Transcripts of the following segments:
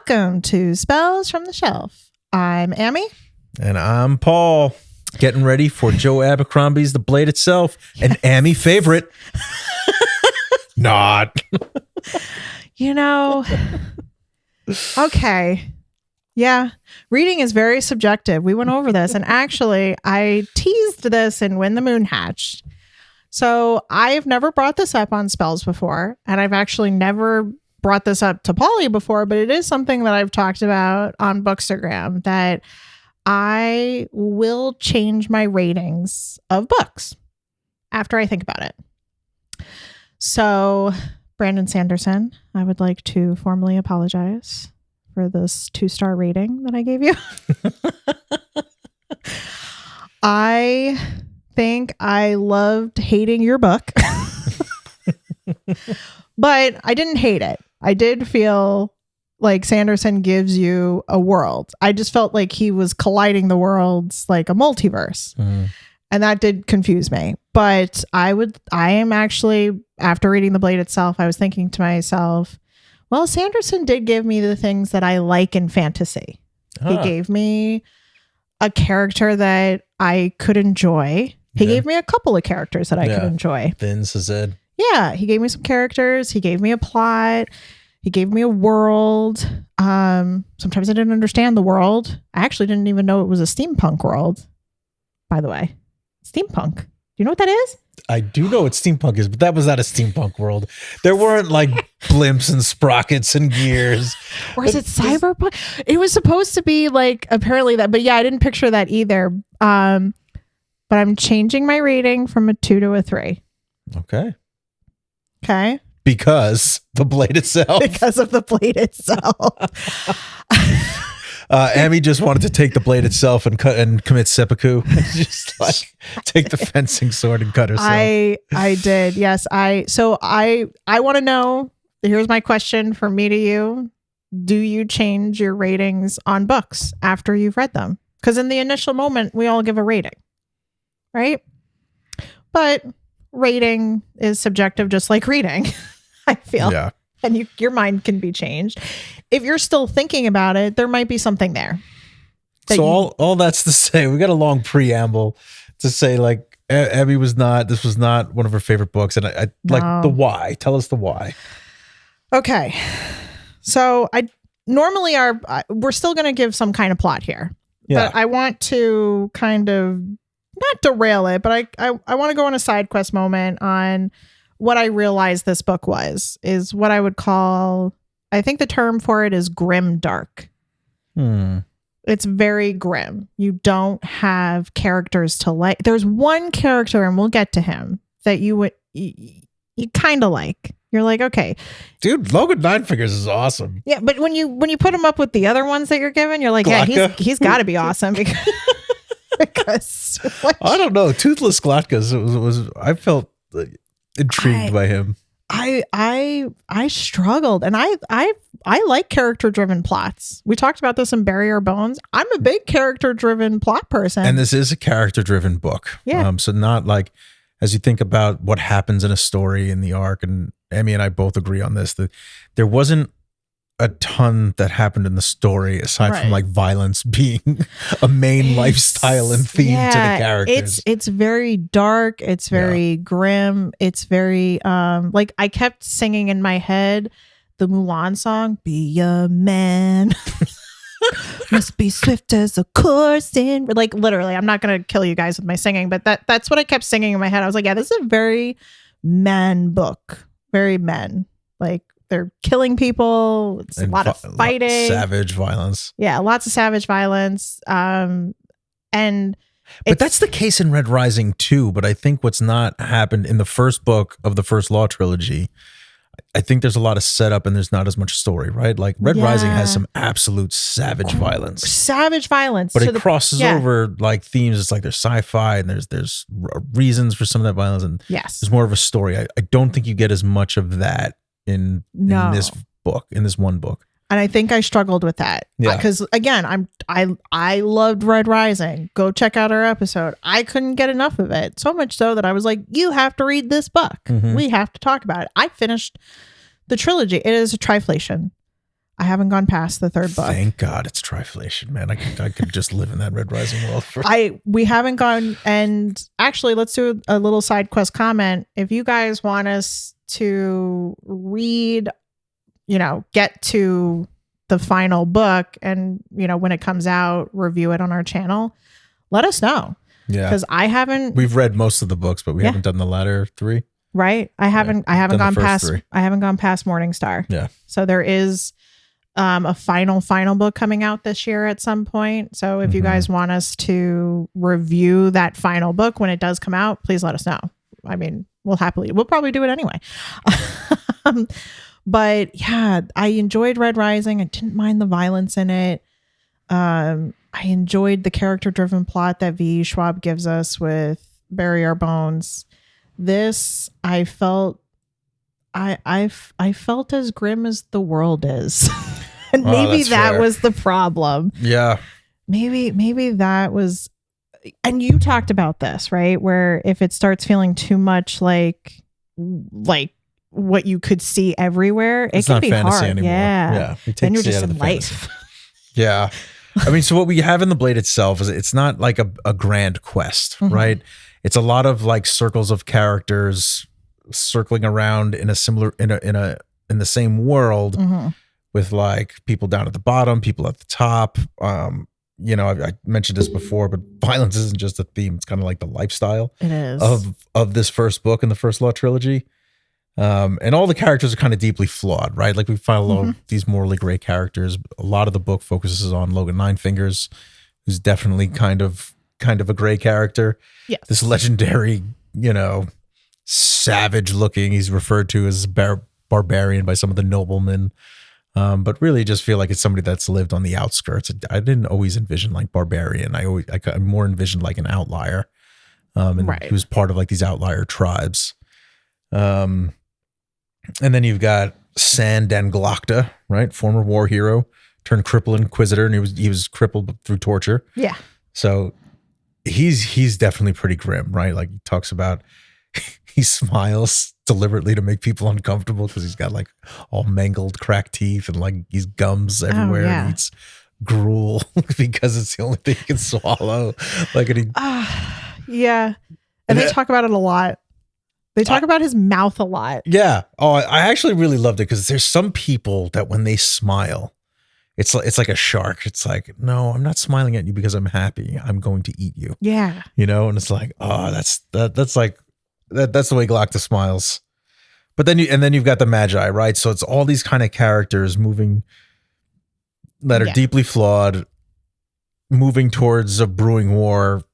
Welcome to Spells from the Shelf. I'm Ammie. And I'm Paul. Getting ready for Joe Abercrombie's The Blade Itself, an Ammie favorite. Not. You know, okay. Yeah, reading is very subjective. We went over this, and actually, I teased this in When the Moon Hatched. So I've never brought this up on Spells before, and I've actually never brought this up to Polly before, but it is something that I've talked about on Bookstagram, that I will change my ratings of books after I think about it. So, Brandon Sanderson, I would like to formally apologize for this 2-star rating that I gave you. I think I loved hating your book, but I didn't hate it. I did feel like Sanderson gives you a world. I just felt like he was colliding the worlds like a multiverse. And that did confuse me. But I am actually, after reading The Blade Itself, I was thinking to myself, well, Sanderson did give me the things that I like in fantasy. He gave me a character that I could enjoy. He gave me a couple of characters that I could enjoy. Vince said. Yeah, he gave me some characters. He gave me a plot. He gave me a world. Sometimes I didn't understand the world. I actually didn't even know it was a steampunk world, by the way. Steampunk. Do you know what that is? I do know what steampunk is, but that was not a steampunk world. There weren't like blimps and sprockets and gears. Or is it cyberpunk? It was supposed to be like apparently that, but yeah, I didn't picture that either. But I'm changing my rating from a 2 to a 3. Okay. Okay. Because The Blade Itself. Because of The Blade Itself. Ammie just wanted to take The Blade Itself and commit seppuku. Just like take the fencing sword and cut herself. I did. Yes. I want to know, here's my question from me to you. Do you change your ratings on books after you've read them? Because in the initial moment, we all give a rating, right? But rating is subjective, just like reading, I feel. Yeah. And your mind can be changed. If you're still thinking about it, there might be something there. So all that's to say, we got a long preamble to say, like, Ammie this was not one of her favorite books. And I like the why. Tell us the why. Okay. So we're still going to give some kind of plot here. Yeah. But I want to kind of not derail it, but I want to go on a side quest moment on what I realized this book is what I would call, I think the term for it is grim dark. It's very grim. You don't have characters to like. There's one character, and we'll get to him, that you kind of like. You're like, okay. Dude, Logan Nine Fingers is awesome. Yeah, but when you put him up with the other ones that you're given, you're like, Glatka? Yeah, he's got to be awesome because I don't know. Toothless Glatkas was I felt intrigued by him. I struggled, and I like character driven plots. We talked about this in Bury Our Bones. I'm a big character driven plot person, and this is a character driven book. Yeah. So not like, as you think about what happens in a story in the arc, and Ammie and I both agree on this, that there wasn't a ton that happened in the story aside from like violence being a main lifestyle and theme to the characters. It's very dark. It's very grim. It's very like I kept singing in my head the Mulan song, "Be a man." Must be swift as a coursing. Like literally, I'm not gonna kill you guys with my singing, but that's what I kept singing in my head. I was like, yeah, this is a very men book. Very men. Like they're killing people. It's a lot of fighting. Savage violence. Yeah, lots of savage violence. But that's the case in Red Rising too. But I think what's not happened in the first book of the first Law trilogy, I think there's a lot of setup and there's not as much story, right? Like Red Rising has some absolute savage violence. Savage violence. But it crosses over like themes. It's like there's sci-fi and there's reasons for some of that violence. And there's more of a story. I don't think you get as much of that in this book, in this one book. And I think I struggled with that. Yeah. Because again, I loved Red Rising. Go check out our episode. I couldn't get enough of it. So much so that I was like, you have to read this book. We have to talk about it. I finished the trilogy. It is a triflation. I haven't gone past the third book. Thank God it's triflation, man. I could just live in that Red Rising world. We haven't gone, and actually, let's do a little side quest comment. If you guys want us to read, get to the final book, and when it comes out, review it on our channel, let us know. Yeah, because we've read most of the books, but we haven't done the latter 3. Right. I haven't gone past 3. I haven't gone past Morningstar. Yeah. So there is a final book coming out this year at some point. So if you guys want us to review that final book when it does come out, please let us know. I mean, we'll probably do it anyway. But yeah, I enjoyed Red Rising. I didn't mind the violence in it. I enjoyed the character-driven plot that V. Schwab gives us with Bury Our Bones. This, I felt as grim as the world is. And maybe that fair. Was the problem. Yeah. Maybe that was, and you talked about this, right? Where if it starts feeling too much like what you could see everywhere, it can be hard. Anymore. Yeah. Then you're just in life. Yeah. I mean, so what we have in the Blade itself is it's not like a grand quest, right? It's a lot of like circles of characters circling around in a similar in the same world with like people down at the bottom, people at the top. I mentioned this before, but violence isn't just a theme; it's kind of like the lifestyle it is of this first book in the First Law trilogy. And all the characters are kind of deeply flawed, right? Like we find a lot of these morally gray characters. A lot of the book focuses on Logan Ninefingers, who's definitely kind of a gray character. Yeah, this legendary, savage looking. He's referred to as barbarian by some of the noblemen, but really just feel like it's somebody that's lived on the outskirts. I didn't always envision like barbarian. I more envisioned like an outlier, who's part of like these outlier tribes. And then you've got San Danglocta, right? Former war hero turned crippled inquisitor, and he was crippled through torture. Yeah. So he's definitely pretty grim, right? Like he talks about he smiles deliberately to make people uncomfortable because he's got like all mangled, cracked teeth and like he's gums everywhere and eats gruel because it's the only thing he can swallow. Like yeah. And they talk about it a lot. They talk about his mouth a lot. Yeah. Oh, I actually really loved it because there's some people that when they smile, it's like a shark. It's like, no, I'm not smiling at you because I'm happy. I'm going to eat you. Yeah. And it's like, oh, that's the way Glocta smiles. But then you've got the Magi, right? So it's all these kind of characters moving that are deeply flawed, moving towards a brewing war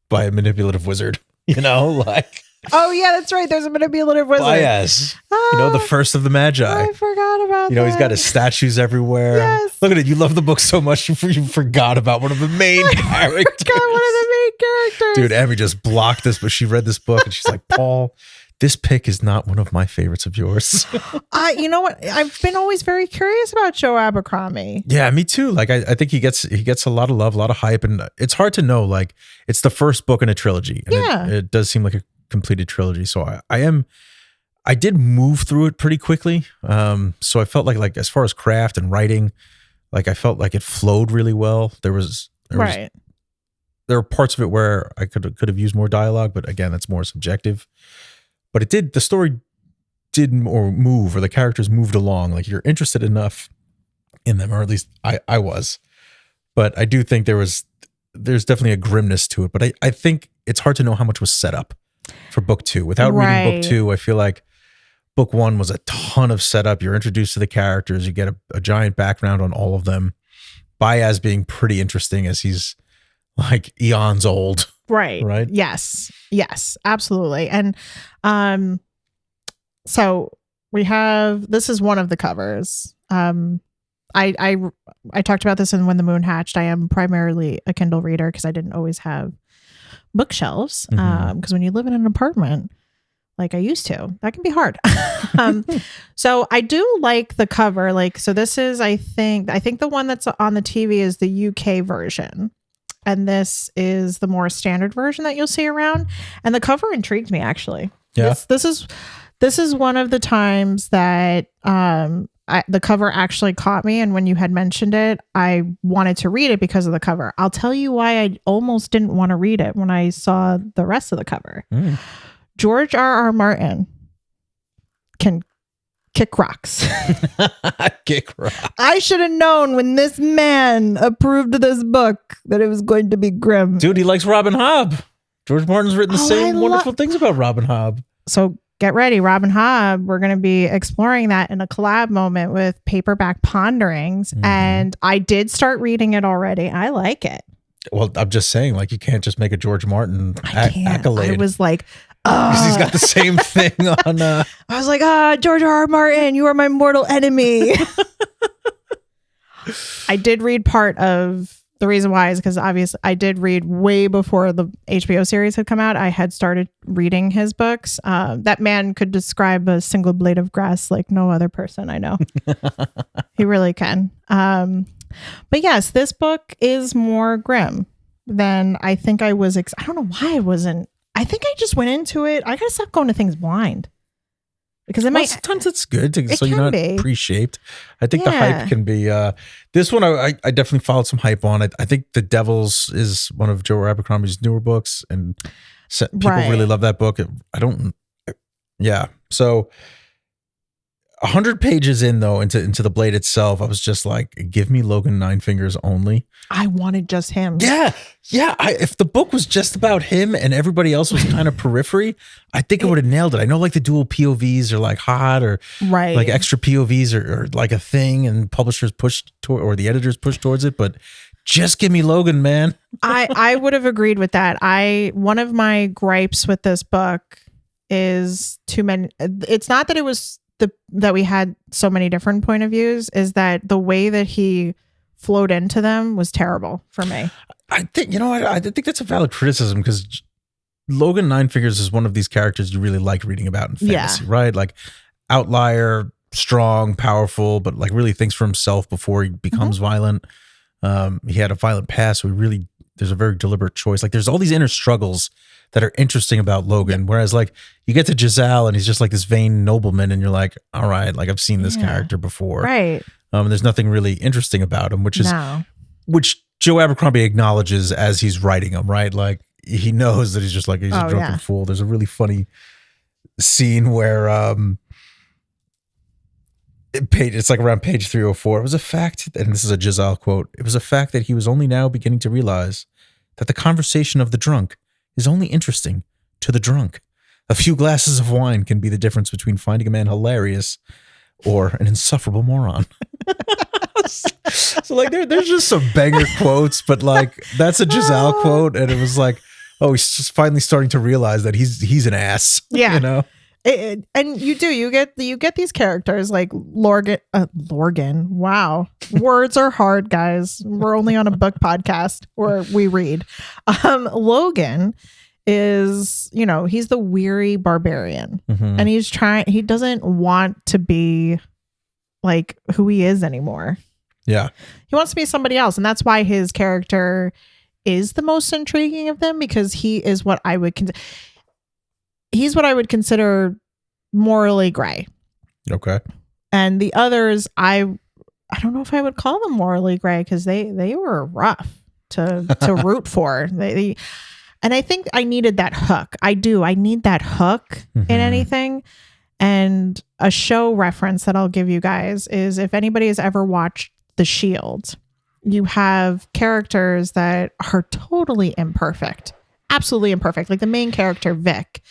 by a manipulative wizard. Like. Oh yeah, that's right. There's a manipulative wizard. Bias. The first of the Magi. I forgot about that. He's got his statues everywhere. Yes. Look at it. You love the book so much you forgot about one of the main characters. I forgot one of the main characters. Dude, Ammie just blocked this, but she read this book and she's like, Paul, this pick is not one of my favorites of yours. You know what? I've been always very curious about Joe Abercrombie. Yeah, me too. Like I think he gets a lot of love, a lot of hype, and it's hard to know. Like it's the first book in a trilogy. And it does seem like a completed trilogy. So I did move through it pretty quickly. So I felt like as far as craft and writing, like I felt like it flowed really well. There were parts of it where I could have used more dialogue, but again, that's more subjective. But the story did move, or the characters moved along. Like you're interested enough in them, or at least I was. But I do think there's definitely a grimness to it. But I think it's hard to know how much was set up for book 2. Without reading book 2, I feel like book 1 was a ton of setup. You're introduced to the characters. You get a giant background on all of them. Baez being pretty interesting as he's like eons old. Right. Yes, absolutely. And so we have, this is one of the covers. I talked about this in When the Moon Hatched. I am primarily a Kindle reader because I didn't always have bookshelves. Because when you live in an apartment like I used to, that can be hard. So I do like the cover. Like, so this is, I think the one that's on the TV is the UK version. And this is the more standard version that you'll see around. And the cover intrigued me, actually. Yeah. This is one of the times that the cover actually caught me. And when you had mentioned it, I wanted to read it because of the cover. I'll tell you why I almost didn't want to read it when I saw the rest of the cover. George R.R. Martin can kick rocks. Kick rocks. I should have known when this man approved this book that it was going to be grim. Dude, he likes Robin Hobb. George Martin's written the same wonderful things about Robin Hobb. So get ready, Robin Hobb. We're going to be exploring that in a collab moment with Paperback Ponderings. And I did start reading it already. I like it. Well, I'm just saying, like, you can't just make a George Martin accolade. I was like, because he's got the same thing on. I was like, George R.R. Martin, you are my mortal enemy. I did read part of the reason why is because obviously I did read way before the HBO series had come out. I had started reading his books. That man could describe a single blade of grass like no other person I know. He really can. But yes, this book is more grim than I think I was. I don't know why I wasn't. I think I just went into it. I gotta stop going to things blind because sometimes it's good so you're not pre-shaped. I think the hype can be. This one I definitely followed some hype on it. I think The Devils is one of Joe Abercrombie's newer books, and people really love that book. So 100 pages in though into the Blade itself, I was just like, give me Logan Nine Fingers only. I wanted just him. Yeah. If the book was just about him and everybody else was kind of periphery, I think I would have nailed it. I know like the dual POVs are like hot, or like extra POVs are like a thing, and publishers or the editors push towards it, but just give me Logan, man. I would have agreed with that. One of my gripes with this book is too many. It's not that it was that we had so many different point of views, is that the way that he flowed into them was terrible for me. I think, I think that's a valid criticism, because Logan Nine Fingers is one of these characters you really like reading about in fantasy, right? Like outlier, strong, powerful, but like really thinks for himself before he becomes violent. He had a violent past, so there's a very deliberate choice. Like there's all these inner struggles that are interesting about Logan. Whereas like you get to Giselle and he's just like this vain nobleman, and you're like, all right, like I've seen this character before. Right. And there's nothing really interesting about him, which Joe Abercrombie acknowledges as he's writing him, right? Like he knows that he's just like, he's a drunken fool. There's a really funny scene where it's like around page 304. It was a fact, and this is a Giselle quote, it was a fact that he was only now beginning to realize that the conversation of the drunk is only interesting to the drunk. A few glasses of wine can be the difference between finding a man hilarious or an insufferable moron. So like there's just some banger quotes, but like that's a Giselle quote, and it was like, oh, he's just finally starting to realize that he's an ass. Yeah. And you get these characters like Lorgan. Wow. Words are hard, guys. We're only on a book podcast where we read. Logan is, he's the weary barbarian, and he doesn't want to be like who he is anymore. Yeah. He wants to be somebody else. And that's why his character is the most intriguing of them, because he is what I would consider. He's what I would consider morally gray. Okay. And the others, I don't know if I would call them morally gray, because they were rough to root for. And I think I needed that hook. I need that hook in anything. And a show reference that I'll give you guys is, if anybody has ever watched The Shield, you have characters that are totally imperfect. Absolutely imperfect. Like the main character, Vic,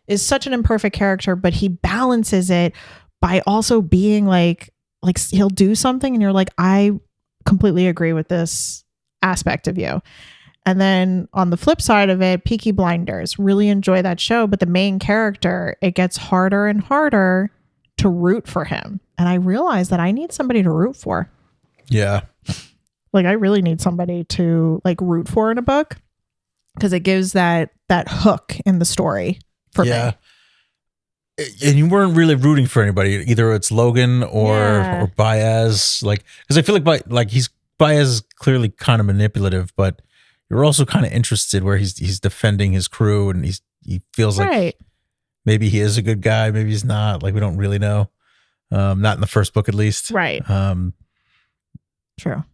is such an imperfect character, but he balances it by also being like he'll do something and you're like, I completely agree with this aspect of you. And then on the flip side of it, Peaky Blinders, really enjoy that show, but the main character, it gets harder and harder to root for him. And I realized that I need somebody to root for. Yeah. Like I really need somebody to like root for in a book, because it gives that hook in the story for me. And you weren't really rooting for anybody. Either it's Logan or Baez. Like, because I feel like Baez is clearly kind of manipulative, but you're also kind of interested where he's defending his crew, and he feels like maybe he is a good guy, maybe he's not. Like we don't really know. Not in the first book, at least. Right. True.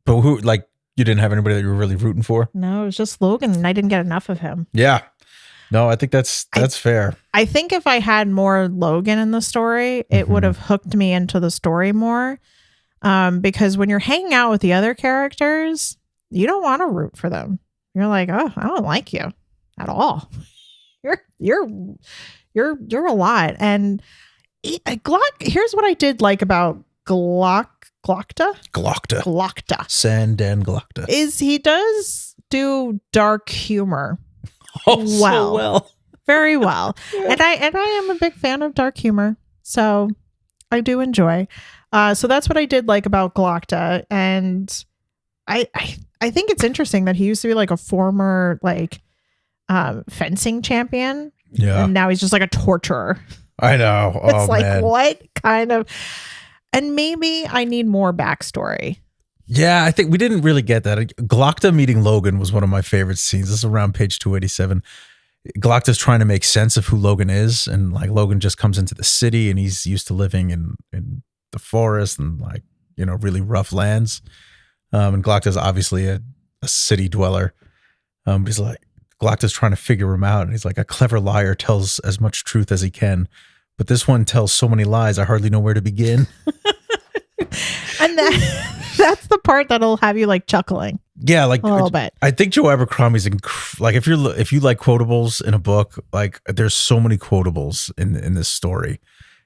But who, like, you didn't have anybody that you were really rooting for? No, it was just Logan, and I didn't get enough of him. Yeah. No, I think that's fair. I think if I had more Logan in the story, it would have hooked me into the story more. Because when you're hanging out with the other characters, you don't want to root for them. You're like, oh, I don't like you at all. You're a lot. And here's what I did like about Glokta. Sandan Glokta. Is he does do dark humor. So well. Very well. Yeah. And I am a big fan of dark humor. So I do enjoy. So that's what I did like about Glokta. And I think it's interesting that he used to be like a former like fencing champion. Yeah. And now he's just like a torturer. I know. It's like, what kind of, and maybe I need more backstory. Yeah, I think we didn't really get that. Glokta meeting Logan was one of my favorite scenes. This is around page 287. Glokta's trying to make sense of who Logan is. And like Logan just comes into the city and he's used to living in the forest and like, you know, really rough lands. And Glokta's obviously a city dweller. But he's like, Glokta's trying to figure him out. And he's like, a clever liar tells as much truth as he can. But this one tells so many lies, I hardly know where to begin. And that's the part that'll have you like chuckling. Yeah, like a little bit. I think Joe Abercrombie's like if you like quotables in a book, like there's so many quotables in this story.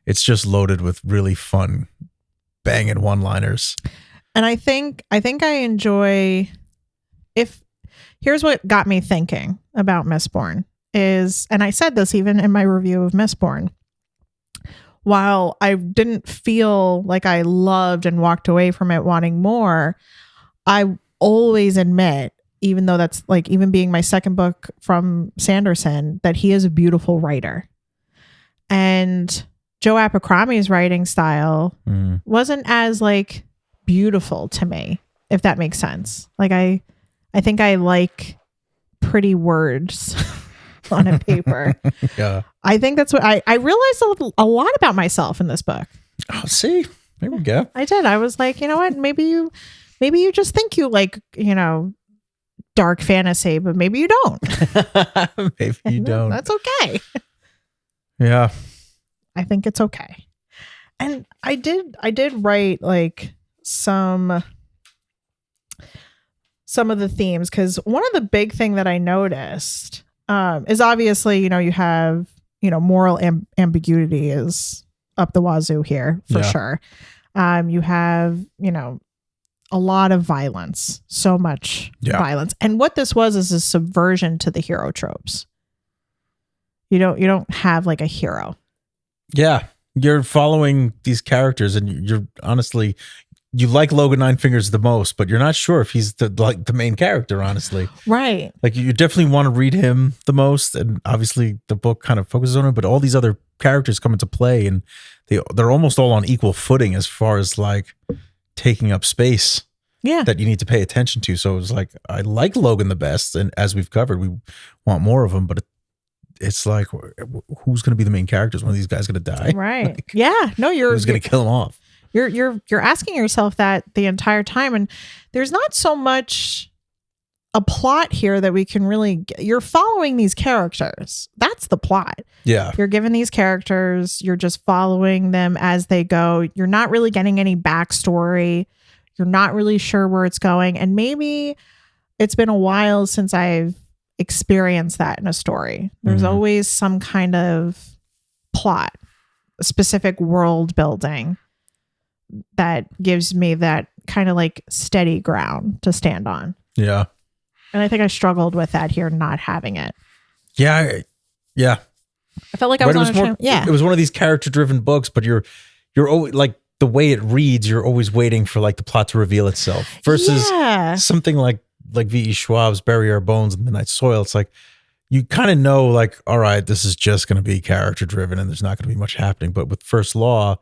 It's just loaded with really fun, banging one-liners. And I think I enjoy. Here's what got me thinking about Mistborn is, and I said this even in my review of Mistborn. While I didn't feel like I loved and walked away from it wanting more, I always admit, even though that's like even being my second book from Sanderson, that he is a beautiful writer. And Joe Abercrombie's writing style wasn't as like beautiful to me, if that makes sense. Like I think I like pretty words on a paper. Yeah. I think that's what I realized a lot about myself in this book. Oh, see, there we go. I did. I was like, you know what? Maybe you just think you like, you know, dark fantasy, but maybe you don't. Maybe you don't. That's okay. Yeah. I think it's okay. And I did write like some of the themes, because one of the big thing that I noticed is obviously, you know, you have, you know, moral ambiguity is up the wazoo here for sure. You have, you know, a lot of violence, so much violence. And what this was is a subversion to the hero tropes. You don't have like a hero. Yeah. You're following these characters and you're honestly, you like Logan Nine Fingers the most, but you're not sure if he's the main character, honestly. Right. Like you definitely want to read him the most. And obviously the book kind of focuses on him, but all these other characters come into play and they're almost all on equal footing as far as like taking up space that you need to pay attention to. So it was like, I like Logan the best. And as we've covered, we want more of him, but it's like, who's going to be the main characters? One of these guys going to die? Right. Like, yeah. No, who's going to kill him off? You're asking yourself that the entire time. And there's not so much a plot here that we can really you're following these characters. That's the plot. Yeah. You're given these characters. You're just following them as they go. You're not really getting any backstory. You're not really sure where it's going. And maybe it's been a while since I've experienced that in a story. There's always some kind of plot, a specific world building that gives me that kind of like steady ground to stand on. Yeah. And I think I struggled with that here, not having it. Yeah. Yeah. I felt like I was on a train. Yeah. It was one of these character driven books, but you're always like the way it reads, you're always waiting for like the plot to reveal itself versus something like V.E. Schwab's Bury Our Bones in Midnight Soil. It's like, you kind of know like, all right, this is just going to be character driven and there's not going to be much happening. But with First Law,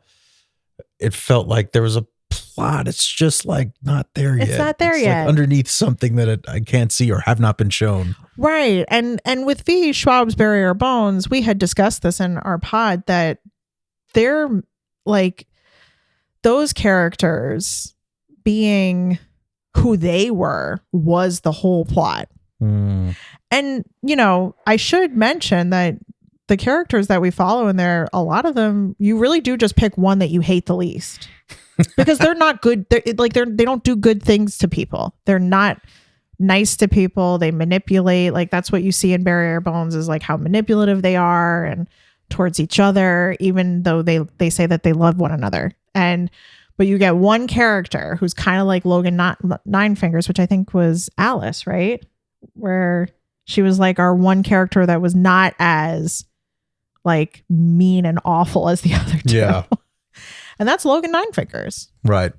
it felt like there was a plot. It's just like not there yet. It's not there yet. Like underneath something that I can't see or have not been shown. Right. And with V. Schwab's Bury Our Bones, we had discussed this in our pod that like those characters being who they were was the whole plot. And, you know, I should mention that the characters that we follow in there, a lot of them, you really do just pick one that you hate the least because they're not good. They don't do good things to people. They're not nice to people. They manipulate. Like that's what you see in Barrier Bones is like how manipulative they are and towards each other, even though they say that they love one another. But you get one character who's kind of like Logan Nine Fingers, which I think was Alice, right? Where she was like our one character that was not as like mean and awful as the other two. Yeah. And that's Logan Nine Fingers. Right.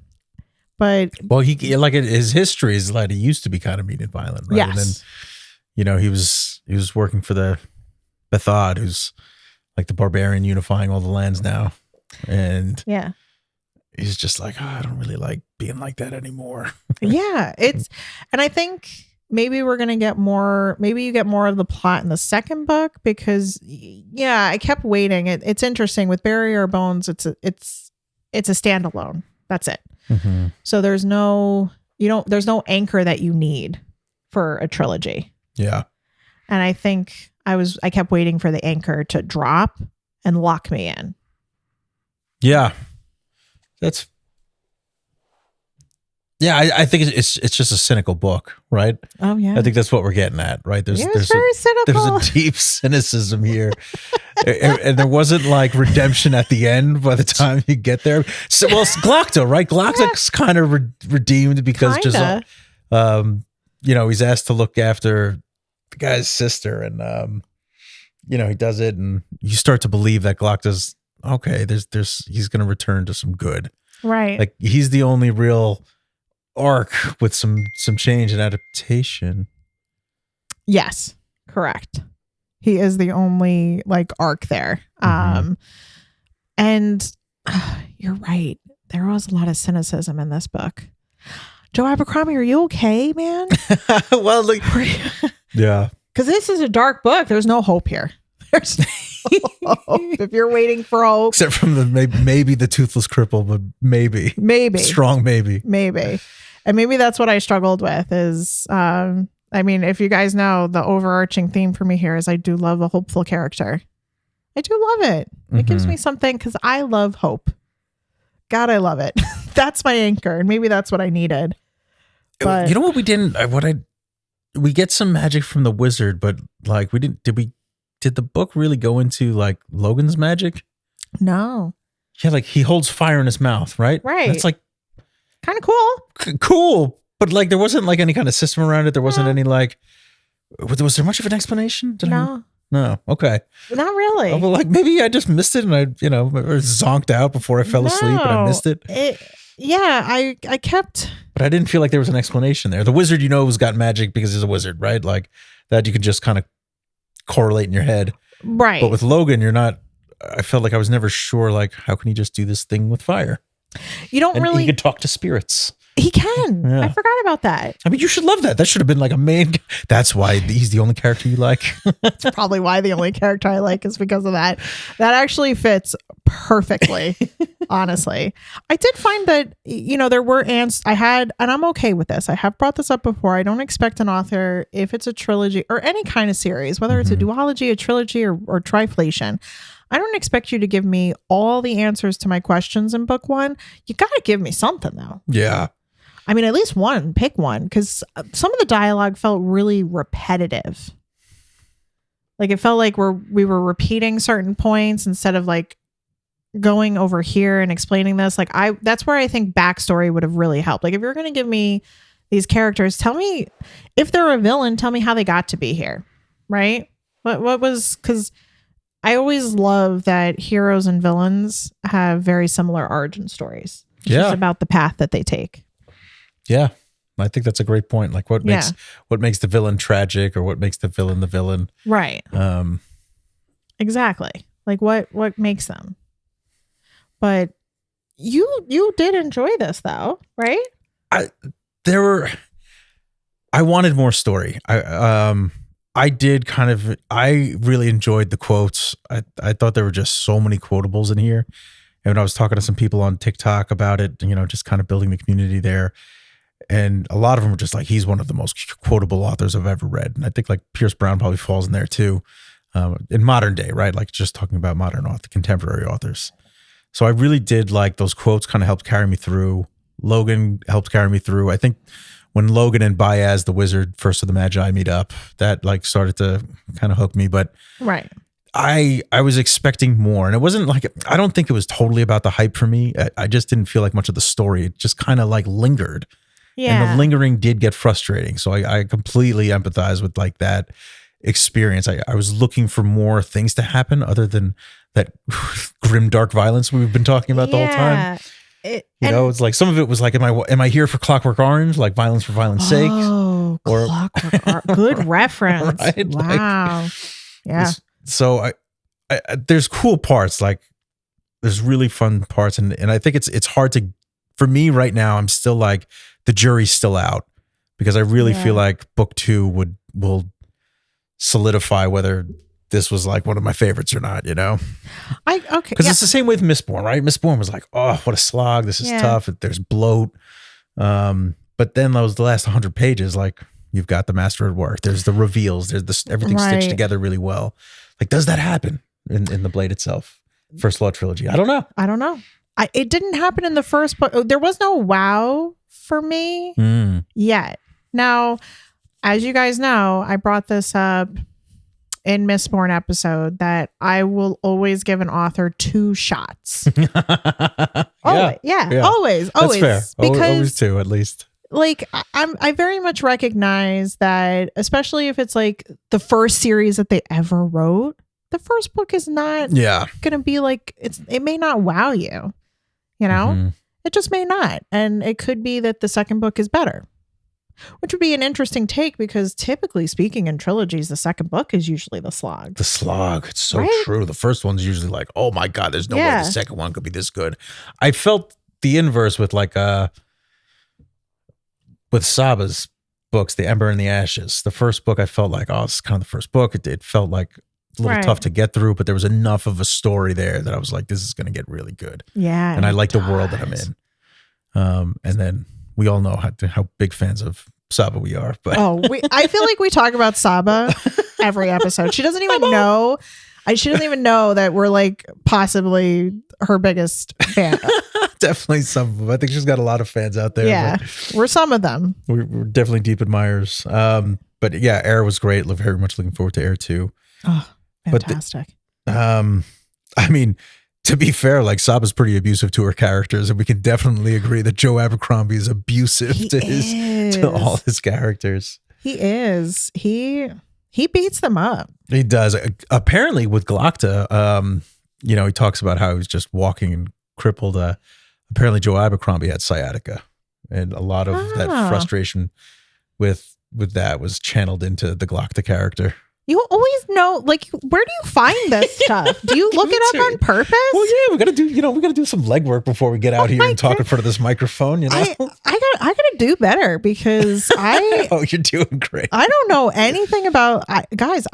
But well, he like his history is like he used to be kind of mean and violent, right? Yes. And then, you know, he was working for the Bethod, who's like the barbarian unifying all the lands now. And yeah. He's just like, oh, I don't really like being like that anymore. Yeah. And I think maybe we're going to get more, maybe you get more of the plot in the second book because yeah, I kept waiting. It's interesting with Barrier Bones. It's a standalone. That's it. Mm-hmm. So there's no anchor that you need for a trilogy. Yeah. And I think I kept waiting for the anchor to drop and lock me in. Yeah. I think it's just a cynical book, right? Oh yeah. I think that's what we're getting at, right? There's very cynical. There's a deep cynicism here. and there wasn't like redemption at the end by the time you get there. So it's Glocta, right? Glocta's kind of redeemed because just you know, he's asked to look after the guy's sister and you know, he does it and you start to believe that Glocta's okay, he's going to return to some good. Right. Like he's the only real arc with some change and adaptation. Yes, correct. He is the only like arc there. Mm-hmm. And you're right. There was a lot of cynicism in this book. Joe Abercrombie, are you okay, man? Well, like, yeah. Because this is a dark book. There's no hope here. There's no hope. If you're waiting for hope. Except from the maybe the toothless cripple, but maybe. Strong maybe. Maybe. And maybe that's what I struggled with is, I mean, if you guys know, the overarching theme for me here is I do love a hopeful character. I do love it. Mm-hmm. It gives me something because I love hope. God, I love it. That's my anchor. And maybe that's what I needed. But, you know what we didn't, we get some magic from the wizard, but like did the book really go into like Logan's magic? No. Yeah, like he holds fire in his mouth, right? Right. That's like kind of cool. Cool. But like there wasn't like any kind of system around it. There wasn't any like, was there much of an explanation? No. Okay. Not really. Well, like maybe I just missed it and I, or zonked out before I fell asleep and I missed it. Yeah, I kept. But I didn't feel like there was an explanation there. The wizard, has got magic because he's a wizard, right? Like that you could just kind of correlate in your head. Right. But with Logan, I felt like I was never sure, like, how can he just do this thing with fire? You don't really. He could talk to spirits. He can. Yeah. I forgot about that. I mean, you should love that. That should have been like a main. That's why he's the only character you like. That's probably why the only character I like is because of that. That actually fits perfectly, honestly. I did find that, there were ants I had, and I'm okay with this. I have brought this up before. I don't expect an author, if it's a trilogy or any kind of series, whether it's a duology, a trilogy, or triflation, I don't expect you to give me all the answers to my questions in book one. You got to give me something, though. Yeah. I mean, at least one, pick one, because some of the dialogue felt really repetitive. Like it felt like we were repeating certain points instead of like going over here and explaining this. Like that's where I think backstory would have really helped. Like if you're going to give me these characters, tell me if they're a villain, tell me how they got to be here. Right. What was, because I always love that heroes and villains have very similar origin stories. It's just about the path that they take. Yeah, I think that's a great point. Like what makes the villain tragic, or what makes the villain, right? Exactly. Like what makes them. But you did enjoy this though, right? I wanted more story. I did I really enjoyed the quotes. I thought there were just so many quotables in here. And I was talking to some people on TikTok about it, just kind of building the community there. And a lot of them were just like, he's one of the most quotable authors I've ever read. And I think like Pierce Brown probably falls in there too, in modern day, right? Like just talking about contemporary authors. So I really did like those quotes kind of helped carry me through. Logan helped carry me through. I think when Logan and Baez, the wizard, first of the Magi meet up, that like started to kind of hook me. But right. I was expecting more, and it wasn't like, I don't think it was totally about the hype for me. I just didn't feel like much of the story. It just kind of like lingered. Yeah. And the lingering did get frustrating. So I completely empathize with like that experience. I was looking for more things to happen other than that grim, dark violence we've been talking about the whole time. It's like some of it was like, am I here for Clockwork Orange? Like violence for violence sake? Oh, Clockwork Orange. Good reference. Right? Wow. Like, yeah. So I there's cool parts. Like there's really fun parts. And I think it's hard to, for me right now, I'm still like, the jury's still out because I really feel like book 2 will solidify whether this was like one of my favorites or not, Because it's the same with Mistborn, right? Mistborn was like, oh, what a slog. This is tough. There's bloat. But then the last 100 pages, like you've got the master at work. There's the reveals. There's everything stitched together really well. Like, does that happen in the Blade itself? First Law trilogy. I don't know. It didn't happen in the first book. There was no wow for me yet. Now, as you guys know, I brought this up in Mistborn episode that I will always give an author 2 shots. Always. That's fair. Because always 2 at least. Like I very much recognize that, especially if it's like the first series that they ever wrote, the first book is not gonna be like, it may not wow you, It just may not. And it could be that the second book is better, which would be an interesting take because typically speaking in trilogies, the second book is usually the slog. The slog. It's so true. The first one's usually like, oh my God, there's no way the second one could be this good. I felt the inverse with like, with Saba's books, The Ember and the Ashes. The first book, I felt like, it's kind of the first book. It felt like a little tough to get through, but there was enough of a story there that I was like, this is going to get really good. Yeah. And I like the world that I'm in. And then we all know how big fans of Saba we are. But I feel like we talk about Saba every episode. She doesn't even know. She doesn't even know that we're like possibly her biggest fan. Definitely some of them. I think she's got a lot of fans out there. Yeah, we're some of them. We're definitely deep admirers. But yeah, Air was great. Very much looking forward to Air 2. Oh, fantastic. I mean, to be fair, like Saba's pretty abusive to her characters, and we can definitely agree that Joe Abercrombie is abusive to all his characters. He is. He beats them up. He does. Apparently with Galacta, he talks about how he was just walking and crippled. Apparently Joe Abercrombie had sciatica, and a lot of that frustration with that was channeled into the Galacta character. You always know, like, where do you find this stuff? Do you look it up on purpose? Well, yeah, we gotta do some legwork before we get out here and talk in front of this microphone. I gotta do better because oh, you're doing great. I don't know anything about guys.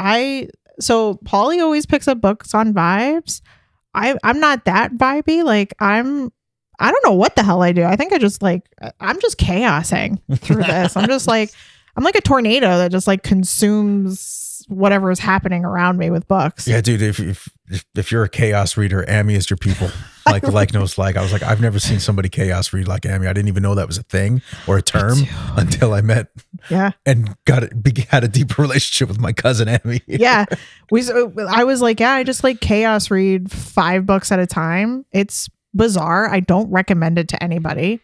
So Paulie always picks up books on vibes. I'm not that vibey. Like I don't know what the hell I do. I think I'm just chaosing through this. I'm like a tornado that just like consumes whatever is happening around me with books. Yeah, dude, if you're a chaos reader, Ammie is your people. Like knows like. I was like, I've never seen somebody chaos read like Ammie. I didn't even know that was a thing or a term until I met and had a deeper relationship with my cousin Ammie. Yeah. I was like, I just like chaos read 5 books at a time. It's bizarre. I don't recommend it to anybody.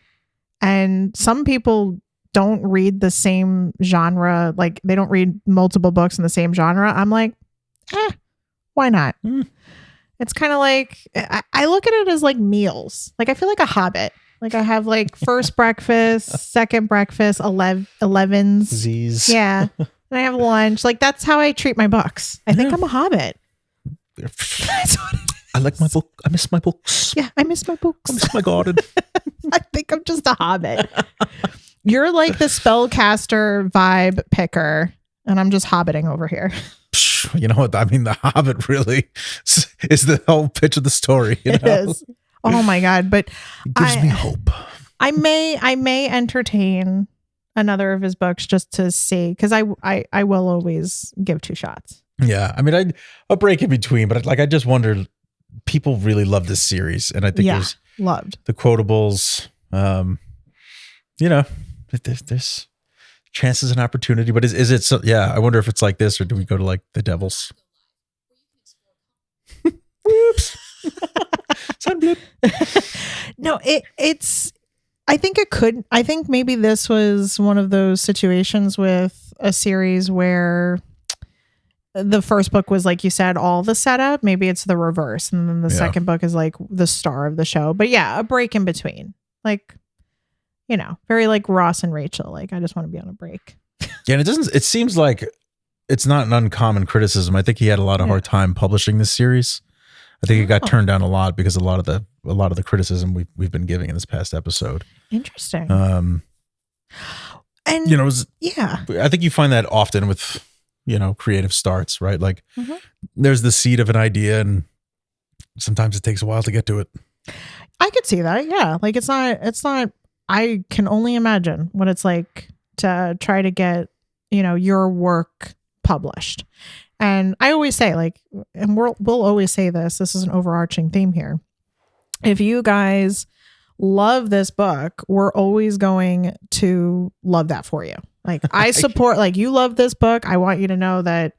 And some people don't read the same genre, like they don't read multiple books in the same genre. I'm like, why not? It's kind of like I look at it as like meals. Like I feel like a hobbit. Like I have like first breakfast, second breakfast, 11s. Z's. Yeah. And I have lunch. Like that's how I treat my books. I think I'm a hobbit. That's what it is. I like my book. I miss my books. Yeah, I miss my books. I miss my garden. I think I'm just a hobbit. You're like the spellcaster vibe picker, and I'm just hobbiting over here. You know what? I mean, the Hobbit really is the whole pitch of the story. It is. Oh my God. But it gives me hope. I may entertain another of his books just to see, because I will always give two shots. Yeah. I mean, a break in between, but like, I just wondered, people really love this series. And I think there's loved the quotables, there's chances and opportunity, but is it so? Yeah, I wonder if it's like this, or do we go to like the Devils? Whoops. Sun blip. No, it's. I think it could. I think maybe this was one of those situations with a series where the first book was, like you said, all the setup. Maybe it's the reverse, and then the second book is like the star of the show. But yeah, a break in between, like. Very like Ross and Rachel. Like, I just want to be on a break. Yeah, and it seems like it's not an uncommon criticism. I think he had a lot of hard time publishing this series. I think it got turned down a lot because a lot of the criticism we've been giving in this past episode. Interesting. And I think you find that often with, creative starts, right? Like there's the seed of an idea and sometimes it takes a while to get to it. I could see that. Yeah. Like it's not, I can only imagine what it's like to try to get, your work published. And I always say, like, and we'll always say this is an overarching theme here. If you guys love this book, we're always going to love that for you. Like, I support, like, you love this book. I want you to know that,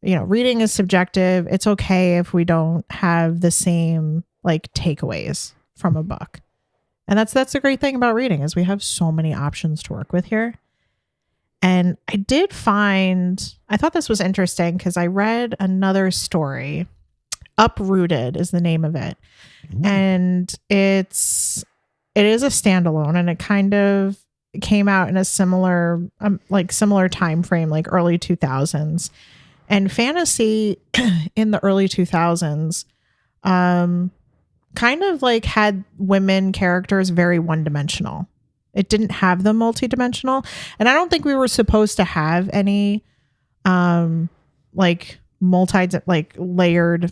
reading is subjective. It's okay if we don't have the same, like, takeaways from a book. And that's the great thing about reading is we have so many options to work with here. And I thought this was interesting because I read another story. Uprooted is the name of it. Ooh. And it is a standalone, and it kind of came out in a similar time frame, like early 2000s. And fantasy in the early 2000s kind of like had women characters very one-dimensional. It didn't have them multi-dimensional. And I don't think we were supposed to have any layered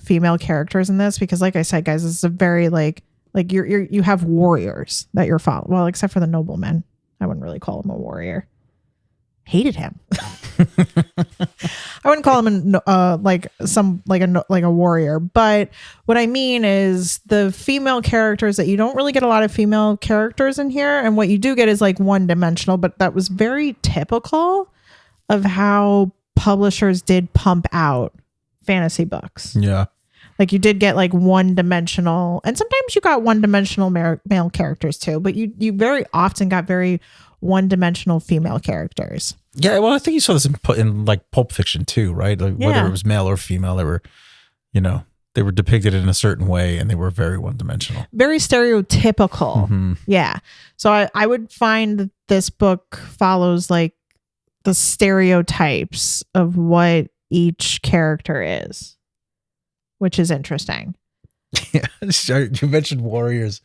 female characters in this, because like I said, guys, this is a very like you have warriors that you're following. Well, except for the nobleman. I wouldn't really call him a warrior. Hated him. I wouldn't call him a warrior, but what I mean is the female characters that you don't really get a lot of female characters in here, and what you do get is like one-dimensional. But that was very typical of how publishers did pump out fantasy books. Yeah, like you did get like one-dimensional, and sometimes you got one-dimensional male characters too, but you very often got very one-dimensional female characters. Yeah, well, I think you saw this in like Pulp Fiction too, right? Like whether it was male or female, they were depicted in a certain way, and they were very one-dimensional, very stereotypical. Mm-hmm. Yeah, so I would find that this book follows like the stereotypes of what each character is, which is interesting. Yeah, you mentioned warriors.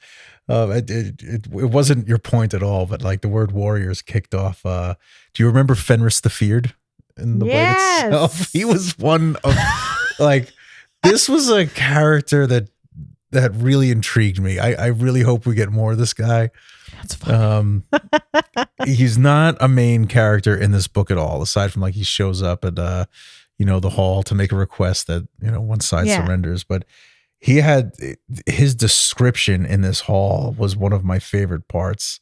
It wasn't your point at all, but like the word warriors kicked off. Do you remember Fenris the Feared in the Blade itself? He was one of like, this was a character that really intrigued me. I really hope we get more of this guy. That's funny. He's not a main character in this book at all, aside from like he shows up at the hall to make a request that one side surrenders, but he had his description in this hall was one of my favorite parts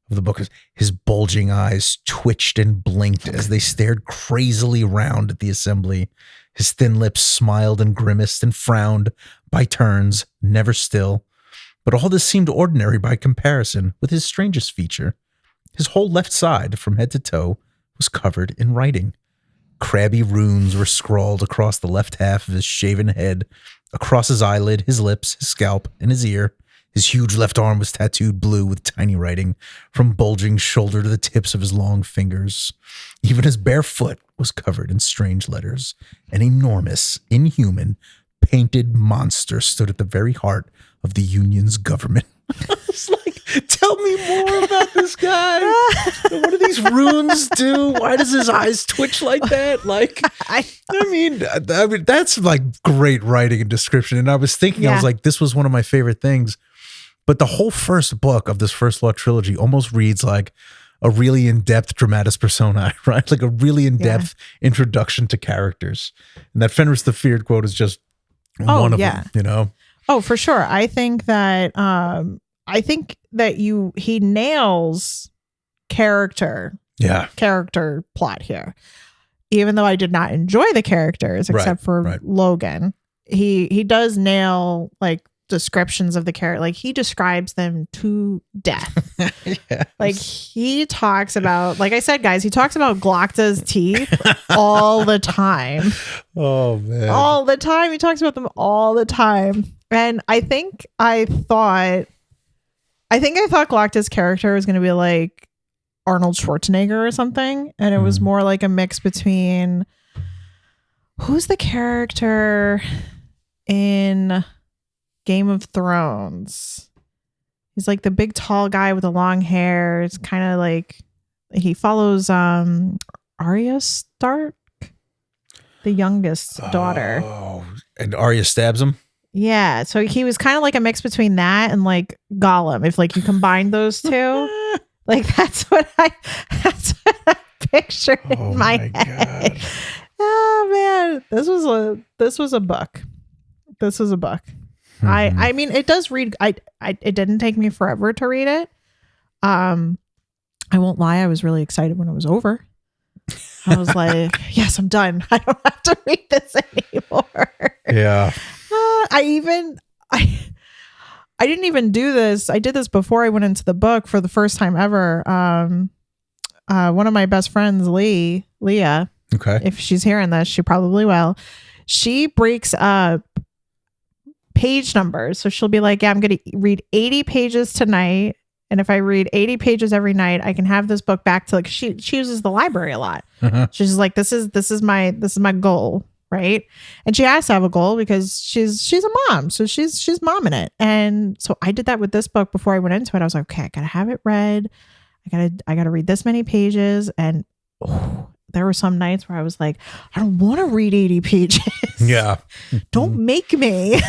of the book. His bulging eyes twitched and blinked as they stared crazily round at the assembly. His thin lips smiled and grimaced and frowned by turns, never still. But all this seemed ordinary by comparison with his strangest feature. His whole left side, from head to toe, was covered in writing. Crabby runes were scrawled across the left half of his shaven head, across his eyelid, his lips, his scalp, and his ear. His huge left arm was tattooed blue with tiny writing, from bulging shoulder to the tips of his long fingers. Even his bare foot was covered in strange letters. An enormous, inhuman, painted monster stood at the very heart of the Union's government. It's like, tell me more about this guy. What do these runes do? Why does his eyes twitch like that? Like, I mean, that's like great writing and description. And I was thinking, I was like, this was one of my favorite things But the whole first book of this First Law trilogy almost reads like a really in-depth dramatis personae, right? Like a really in-depth introduction to characters. And that Fenris the Feared quote is just one of them, you know? Oh, for sure. I think that he nails character plot here. Even though I did not enjoy the characters except for Logan, he does nail like descriptions of the character. Like he describes them to death. Yes. Like he talks about, like I said, guys, he talks about Glocta's teeth all the time. Oh man. All the time. He talks about them all the time. And I thought Glocta's character was going to be like Arnold Schwarzenegger or something. And it was more like a mix between, who's the character in Game of Thrones? He's like the big tall guy with the long hair. It's kind of like he follows Arya Stark, the youngest daughter. Oh, and Arya stabs him? Yeah, so he was kind of like a mix between that and like Gollum. If like you combine those two, like that's what I pictured in my head. God. Oh man, this was a book. This was a book. I mean, it does read. It didn't take me forever to read it. I won't lie. I was really excited when it was over. I was like, yes, I'm done. I don't have to read this anymore. Yeah. I didn't even do this. I did this before I went into the book for the first time ever. One of my best friends, Leah. Okay. If she's hearing this, she probably will. She breaks up page numbers. So she'll be like, yeah, I'm going to read 80 pages tonight. And if I read 80 pages every night, I can have this book back to like, she uses the library a lot. She's like, this is my goal. Right. And she has to have a goal because she's a mom. So she's momming it. And so I did that with this book before I went into it. I was like, okay, I got to have it read. I got to read this many pages. And there were some nights where I was like, I don't want to read 80 pages. Yeah. Don't make me.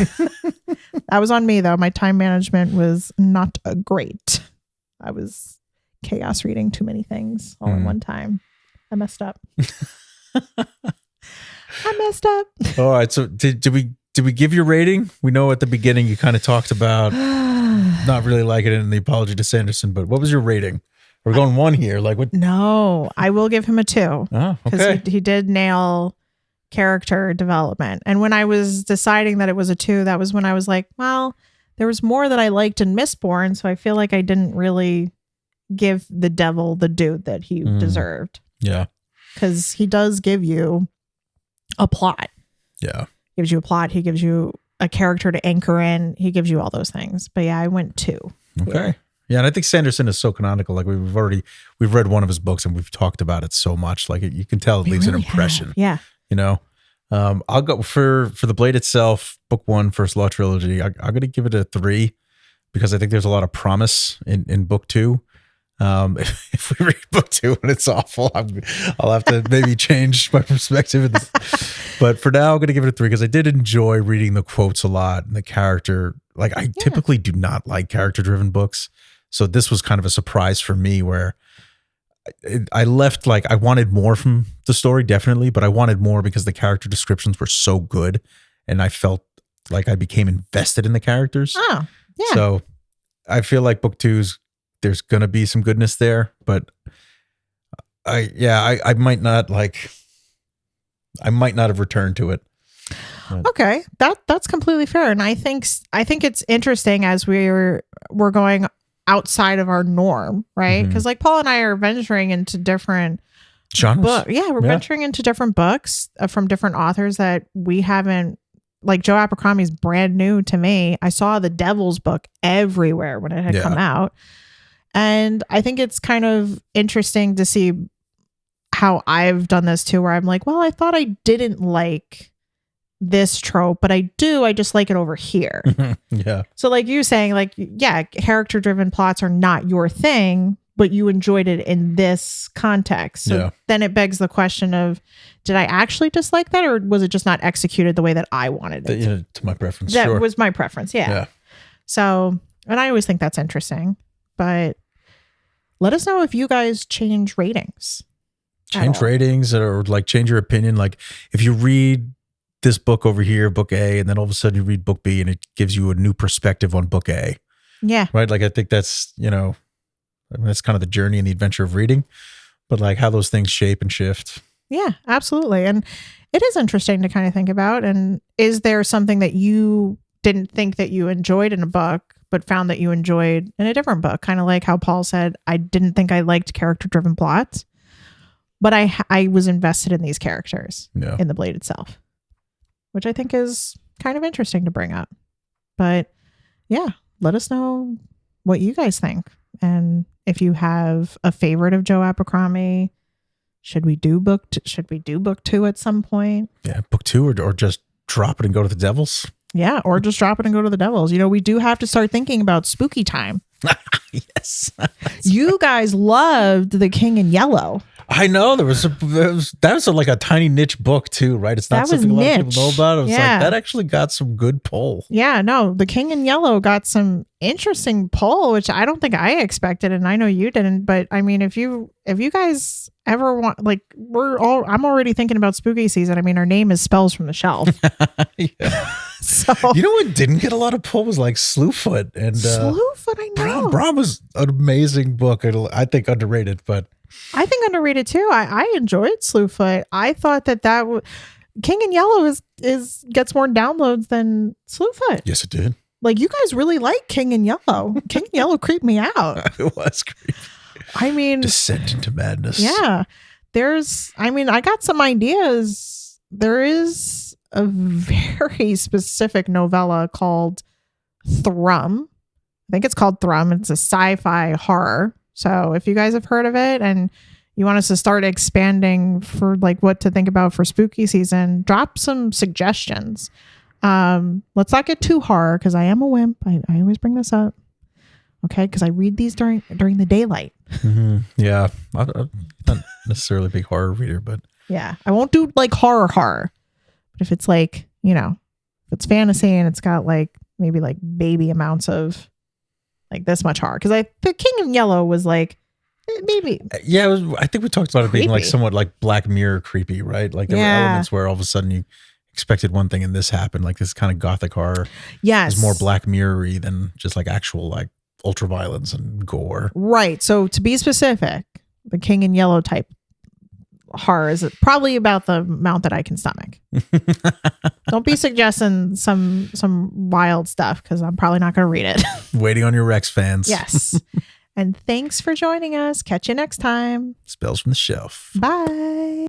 That was on me though. My time management was not great. I was chaos reading too many things all in one time. I messed up. All right. So did we give your rating? We know at the beginning you kind of talked about not really liking it in the apology to Sanderson, but what was your rating? We're going 1 here. Like what? No, I will give him a 2. Oh, because okay. he did nail character development. And when I was deciding that it was a 2, that was when I was like, well, there was more that I liked in Mistborn, so I feel like I didn't really give the devil the due that he deserved. Yeah. Because he does give you a plot. Yeah. He gives you a plot. He gives you a character to anchor in. He gives you all those things. But yeah, I went 2. Okay. Yeah, and I think Sanderson is so canonical. Like we've read one of his books and we've talked about it so much. Like you can tell it leaves an impression. Have. Yeah. You know, I'll go for the Blade itself, book 1, First Law trilogy. I'm going to give it a 3 because I think there's a lot of promise in book 2. If we read book 2 and it's awful, I'll have to maybe change my perspective. But for now, I'm going to give it a 3 because I did enjoy reading the quotes a lot and the character. Like I typically do not like character-driven books. So this was kind of a surprise for me where I left like I wanted more from the story, definitely, but I wanted more because the character descriptions were so good and I felt like I became invested in the characters. Oh, yeah. So I feel like book 2's there's going to be some goodness there, but I might not have returned to it. But. Okay. That's completely fair. And I think it's interesting as we're going outside of our norm, right? Because like Paul and I are venturing into different genres. We're venturing into different books from different authors that we haven't. Like Joe Abercrombie's brand new to me. I saw the Devil's book everywhere when it had come out. And I think it's kind of interesting to see how I've done this too, where I'm like, well, I thought I didn't like this trope, but I do. I just like it over here. Yeah. So like you saying like, yeah, character driven plots are not your thing, but you enjoyed it in this context. So then it begs the question of, did I actually dislike that, or was it just not executed the way that I wanted it? To my preference. That was my preference. Yeah. So And I always think that's interesting. But let us know if you guys change ratings. Change ratings or like change your opinion. Like if you read this book over here, book A, and then all of a sudden you read book B and it gives you a new perspective on book A. Yeah. Right. Like I think that's, that's kind of the journey and the adventure of reading, but like how those things shape and shift. Yeah, absolutely. And it is interesting to kind of think about. And is there something that you didn't think that you enjoyed in a book, but found that you enjoyed in a different book? Kind of like how Paul said, I didn't think I liked character-driven plots, but I was invested in these characters in the Blade itself, which I think is kind of interesting to bring up. But yeah, let us know what you guys think. And if you have a favorite of Joe Abercrombie, should we do book 2 at some point? Yeah, book 2 or just drop it and go to the Devils. Yeah, or just drop it and go to the Devils. We do have to start thinking about spooky time. Yes. You guys loved The King in Yellow. I know that was like a tiny niche book too, right? It's not something a lot of people know about. It was like that actually got some good pull. Yeah, no, The King in Yellow got some interesting pull, which I don't think I expected, and I know you didn't. But I mean, if you guys ever want, like, I'm already thinking about spooky season. I mean, our name is Spells from the Shelf. Yeah. So what didn't get a lot of pull was like Slewfoot and Slewfoot. I know Brom was an amazing book. I think underrated, but. I think underrated too. I enjoyed Slewfoot. I thought that King in Yellow gets more downloads than Slewfoot. Yes, it did. Like, you guys really like King in Yellow. King in Yellow creeped me out. It was creepy. I mean, descent into madness. Yeah, I got some ideas. There is a very specific novella called Thrum. I think it's called Thrum. It's a sci-fi horror. So if you guys have heard of it and you want us to start expanding for like what to think about for spooky season, drop some suggestions. Let's not get too horror because I am a wimp. I always bring this up. Okay, because I read these during the daylight. Mm-hmm. Yeah, I'm not necessarily a big horror reader, but yeah, I won't do like horror. But if it's like, if it's fantasy and it's got like maybe like baby amounts of like this much horror, because The King in Yellow was like maybe I think we talked about it being like somewhat like Black Mirror creepy, right? Like there were elements where all of a sudden you expected one thing and this happened, like this kind of gothic horror. Yes, is more Black Mirror-y than just like actual like ultra violence and gore. Right. So to be specific, The King in Yellow type horror is probably about the amount that I can stomach. Don't be suggesting some wild stuff because I'm probably not going to read it. Waiting on your Rex fans. Yes. And thanks for joining us. Catch you next time. Spells from the Shelf. Bye.